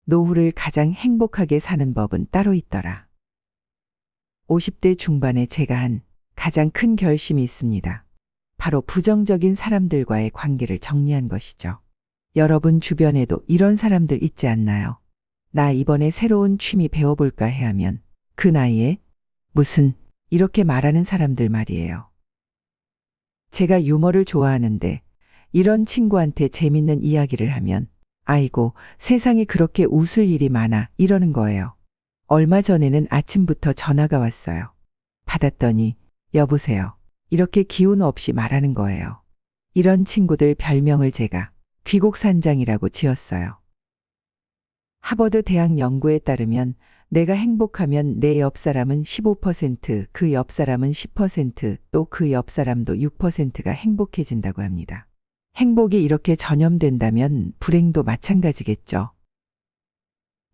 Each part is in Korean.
노후를 가장 행복하게 사는 법은 따로 있더라. 50대 중반에 제가 한 가장 큰 결심이 있습니다. 바로 부정적인 사람들과의 관계를 정리한 것이죠. 여러분 주변에도 이런 사람들 있지 않나요? 나 이번에 새로운 취미 배워볼까 해 하면 그 나이에 무슨 이렇게 말하는 사람들 말이에요. 제가 유머를 좋아하는데 이런 친구한테 재밌는 이야기를 하면 아이고 세상에 그렇게 웃을 일이 많아 이러는 거예요. 얼마 전에는 아침부터 전화가 왔어요. 받았더니 여보세요. 이렇게 기운 없이 말하는 거예요. 이런 친구들 별명을 제가 귀곡산장이라고 지었어요. 하버드 대학 연구에 따르면 내가 행복하면 내 옆 사람은 15%, 그 옆 사람은 10%, 또 그 옆 사람도 6%가 행복해진다고 합니다. 행복이 이렇게 전염된다면 불행도 마찬가지겠죠.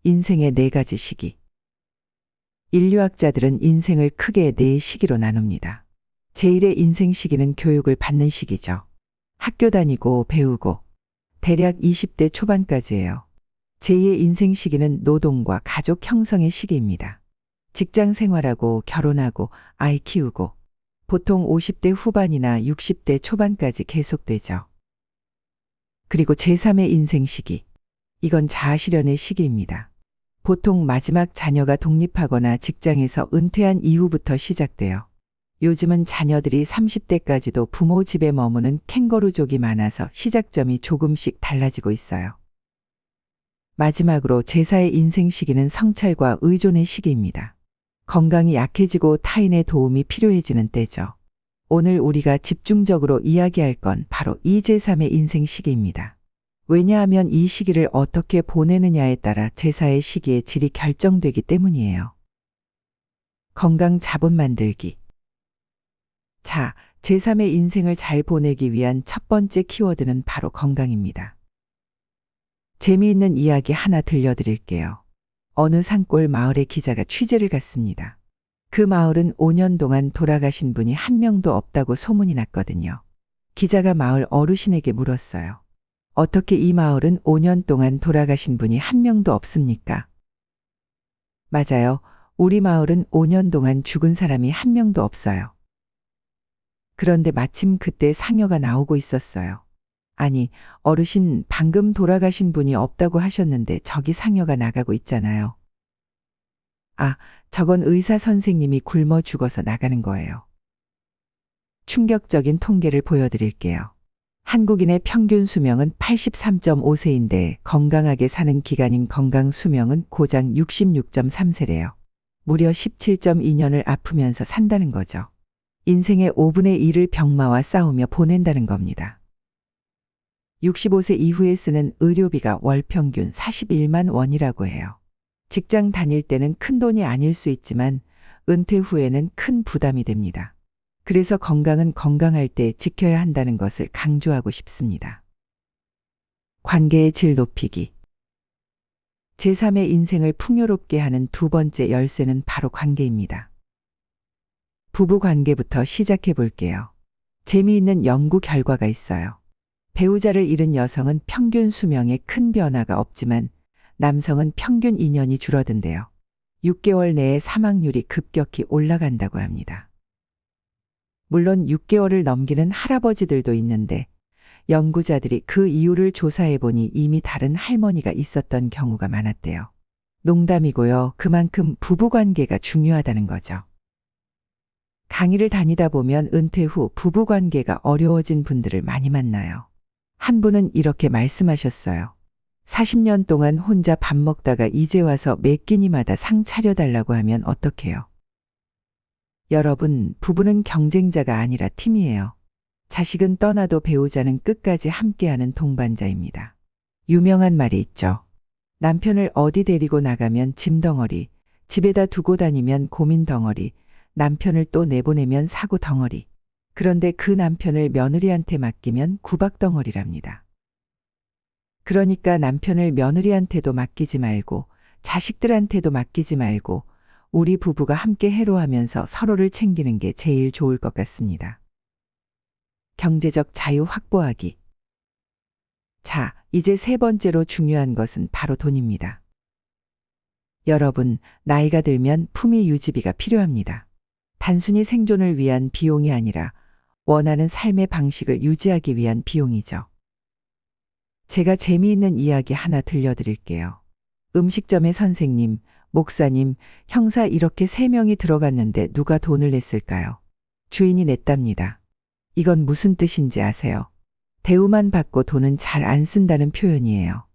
인생의 4가지 시기. 인류학자들은 인생을 크게 4시기로 나눕니다. 제1의 인생 시기는 교육을 받는 시기죠. 학교 다니고 배우고 대략 20대 초반까지예요. 제2의 인생 시기는 노동과 가족 형성의 시기입니다. 직장 생활하고 결혼하고 아이 키우고 보통 50대 후반이나 60대 초반까지 계속되죠. 그리고 제3의 인생 시기. 이건 자아실현의 시기입니다. 보통 마지막 자녀가 독립하거나 직장에서 은퇴한 이후부터 시작돼요. 요즘은 자녀들이 30대까지도 부모 집에 머무는 캥거루족이 많아서 시작점이 조금씩 달라지고 있어요. 마지막으로 제4의 인생 시기는 성찰과 의존의 시기입니다. 건강이 약해지고 타인의 도움이 필요해지는 때죠. 오늘 우리가 집중적으로 이야기할 건 바로 이 제3의 인생 시기입니다. 왜냐하면 이 시기를 어떻게 보내느냐에 따라 제4의 시기의 질이 결정되기 때문이에요. 건강 자본 만들기. 자, 제3의 인생을 잘 보내기 위한 첫 번째 키워드는 바로 건강입니다. 재미있는 이야기 하나 들려드릴게요. 어느 산골 마을에 기자가 취재를 갔습니다. 그 마을은 5년 동안 돌아가신 분이 한 명도 없다고 소문이 났거든요. 기자가 마을 어르신에게 물었어요. 어떻게 이 마을은 5년 동안 돌아가신 분이 한 명도 없습니까? 맞아요. 우리 마을은 5년 동안 죽은 사람이 한 명도 없어요. 그런데 마침 그때 상여가 나오고 있었어요. 아니, 어르신 방금 돌아가신 분이 없다고 하셨는데 저기 상여가 나가고 있잖아요. 아, 저건 의사 선생님이 굶어 죽어서 나가는 거예요. 충격적인 통계를 보여드릴게요. 한국인의 평균 수명은 83.5세인데 건강하게 사는 기간인 건강 수명은 고작 66.3세래요. 무려 17.2년을 아프면서 산다는 거죠. 인생의 5분의 1을 병마와 싸우며 보낸다는 겁니다. 65세 이후에 쓰는 의료비가 월 평균 41만 원이라고 해요. 직장 다닐 때는 큰 돈이 아닐 수 있지만 은퇴 후에는 큰 부담이 됩니다. 그래서 건강은 건강할 때 지켜야 한다는 것을 강조하고 싶습니다. 관계의 질 높이기. 제3의 인생을 풍요롭게 하는 두 번째 열쇠는 바로 관계입니다. 부부 관계부터 시작해 볼게요. 재미있는 연구 결과가 있어요. 배우자를 잃은 여성은 평균 수명에 큰 변화가 없지만 남성은 평균 2년이 줄어든대요. 6개월 내에 사망률이 급격히 올라간다고 합니다. 물론 6개월을 넘기는 할아버지들도 있는데 연구자들이 그 이유를 조사해 보니 이미 다른 할머니가 있었던 경우가 많았대요. 농담이고요. 그만큼 부부관계가 중요하다는 거죠. 강의를 다니다 보면 은퇴 후 부부관계가 어려워진 분들을 많이 만나요. 한 분은 이렇게 말씀하셨어요. 40년 동안 혼자 밥 먹다가 이제 와서 매 끼니마다 상 차려달라고 하면 어떡해요? 여러분, 부부는 경쟁자가 아니라 팀이에요. 자식은 떠나도 배우자는 끝까지 함께하는 동반자입니다. 유명한 말이 있죠. 남편을 어디 데리고 나가면 짐덩어리, 집에다 두고 다니면 고민덩어리, 남편을 또 내보내면 사고덩어리. 그런데 그 남편을 며느리한테 맡기면 구박덩어리랍니다. 그러니까 남편을 며느리한테도 맡기지 말고 자식들한테도 맡기지 말고 우리 부부가 함께 해로하면서 서로를 챙기는 게 제일 좋을 것 같습니다. 경제적 자유 확보하기. 자, 이제 세 번째로 중요한 것은 바로 돈입니다. 여러분, 나이가 들면 품위 유지비가 필요합니다. 단순히 생존을 위한 비용이 아니라 원하는 삶의 방식을 유지하기 위한 비용이죠. 제가 재미있는 이야기 하나 들려드릴게요. 음식점의 선생님, 목사님, 형사 이렇게 3명이 들어갔는데 누가 돈을 냈을까요? 주인이 냈답니다. 이건 무슨 뜻인지 아세요? 대우만 받고 돈은 잘 안 쓴다는 표현이에요.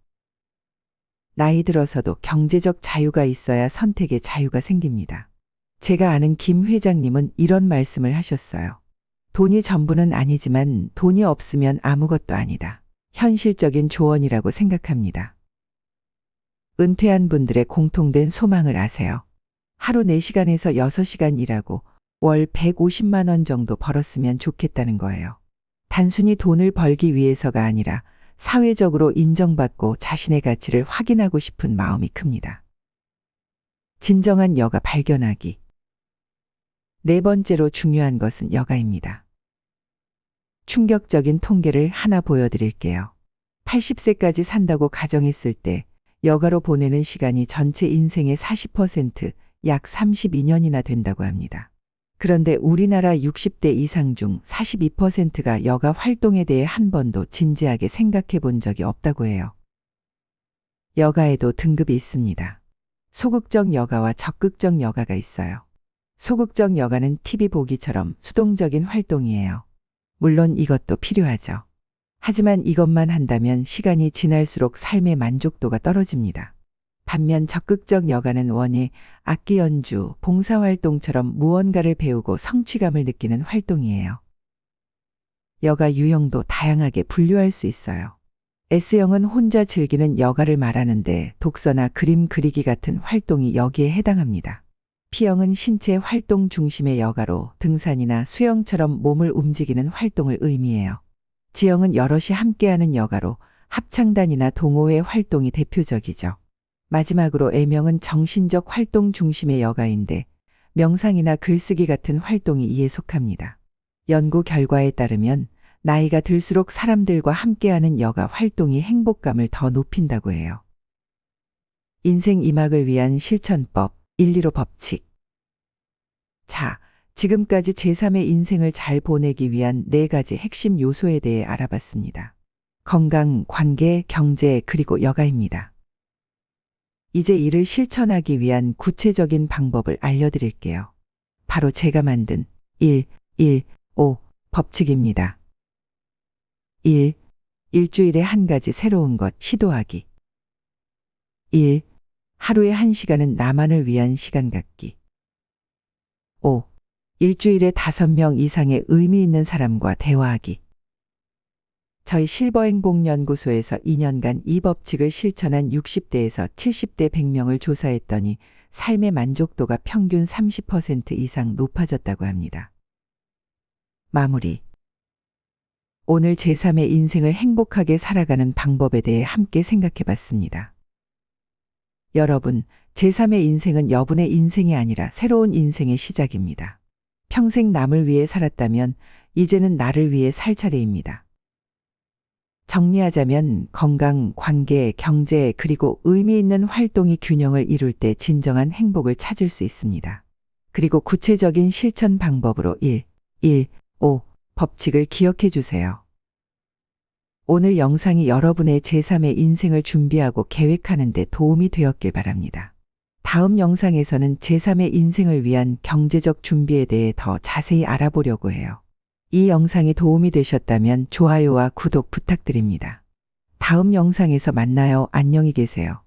나이 들어서도 경제적 자유가 있어야 선택의 자유가 생깁니다. 제가 아는 김 회장님은 이런 말씀을 하셨어요. 돈이 전부는 아니지만 돈이 없으면 아무것도 아니다. 현실적인 조언이라고 생각합니다. 은퇴한 분들의 공통된 소망을 아세요? 하루 4시간에서 6시간 일하고 월 150만 원 정도 벌었으면 좋겠다는 거예요. 단순히 돈을 벌기 위해서가 아니라 사회적으로 인정받고 자신의 가치를 확인하고 싶은 마음이 큽니다. 진정한 여가 발견하기. 4번째로 중요한 것은 여가입니다. 충격적인 통계를 하나 보여드릴게요. 80세까지 산다고 가정했을 때 여가로 보내는 시간이 전체 인생의 40%, 약 32년이나 된다고 합니다. 그런데 우리나라 60대 이상 중 42%가 여가 활동에 대해 한 번도 진지하게 생각해 본 적이 없다고 해요. 여가에도 등급이 있습니다. 소극적 여가와 적극적 여가가 있어요. 소극적 여가는 TV 보기처럼 수동적인 활동이에요. 물론 이것도 필요하죠. 하지만 이것만 한다면 시간이 지날수록 삶의 만족도가 떨어집니다. 반면 적극적 여가는 원예, 악기 연주, 봉사활동처럼 무언가를 배우고 성취감을 느끼는 활동이에요. 여가 유형도 다양하게 분류할 수 있어요. S형은 혼자 즐기는 여가를 말하는데 독서나 그림 그리기 같은 활동이 여기에 해당합니다. P형은 신체 활동 중심의 여가로 등산이나 수영처럼 몸을 움직이는 활동을 의미해요. G형은 여럿이 함께하는 여가로 합창단이나 동호회 활동이 대표적이죠. 마지막으로 M형은 정신적 활동 중심의 여가인데 명상이나 글쓰기 같은 활동이 이에 속합니다. 연구 결과에 따르면 나이가 들수록 사람들과 함께하는 여가 활동이 행복감을 더 높인다고 해요. 인생 2막을 위한 실천법 1, 2로 법칙. 자, 지금까지 제3의 인생을 잘 보내기 위한 4가지 핵심 요소에 대해 알아봤습니다. 건강, 관계, 경제, 그리고 여가입니다. 이제 이를 실천하기 위한 구체적인 방법을 알려드릴게요. 바로 제가 만든 1, 1, 5 법칙입니다. 1. 일주일에 한 가지 새로운 것 시도하기. 1. 하루에 1시간은 나만을 위한 시간 갖기. 5. 일주일에 5명 이상의 의미 있는 사람과 대화하기. 저희 실버행복연구소에서 2년간 이 법칙을 실천한 60대에서 70대 100명을 조사했더니 삶의 만족도가 평균 30% 이상 높아졌다고 합니다. 마무리. 오늘 제3의 인생을 행복하게 살아가는 방법에 대해 함께 생각해 봤습니다. 여러분, 제3의 인생은 여분의 인생이 아니라 새로운 인생의 시작입니다. 평생 남을 위해 살았다면 이제는 나를 위해 살 차례입니다. 정리하자면 건강, 관계, 경제, 그리고 의미 있는 활동이 균형을 이룰 때 진정한 행복을 찾을 수 있습니다. 그리고 구체적인 실천 방법으로 1, 1, 5 법칙을 기억해 주세요. 오늘 영상이 여러분의 제3의 인생을 준비하고 계획하는 데 도움이 되었길 바랍니다. 다음 영상에서는 제3의 인생을 위한 경제적 준비에 대해 더 자세히 알아보려고 해요. 이 영상이 도움이 되셨다면 좋아요와 구독 부탁드립니다. 다음 영상에서 만나요. 안녕히 계세요.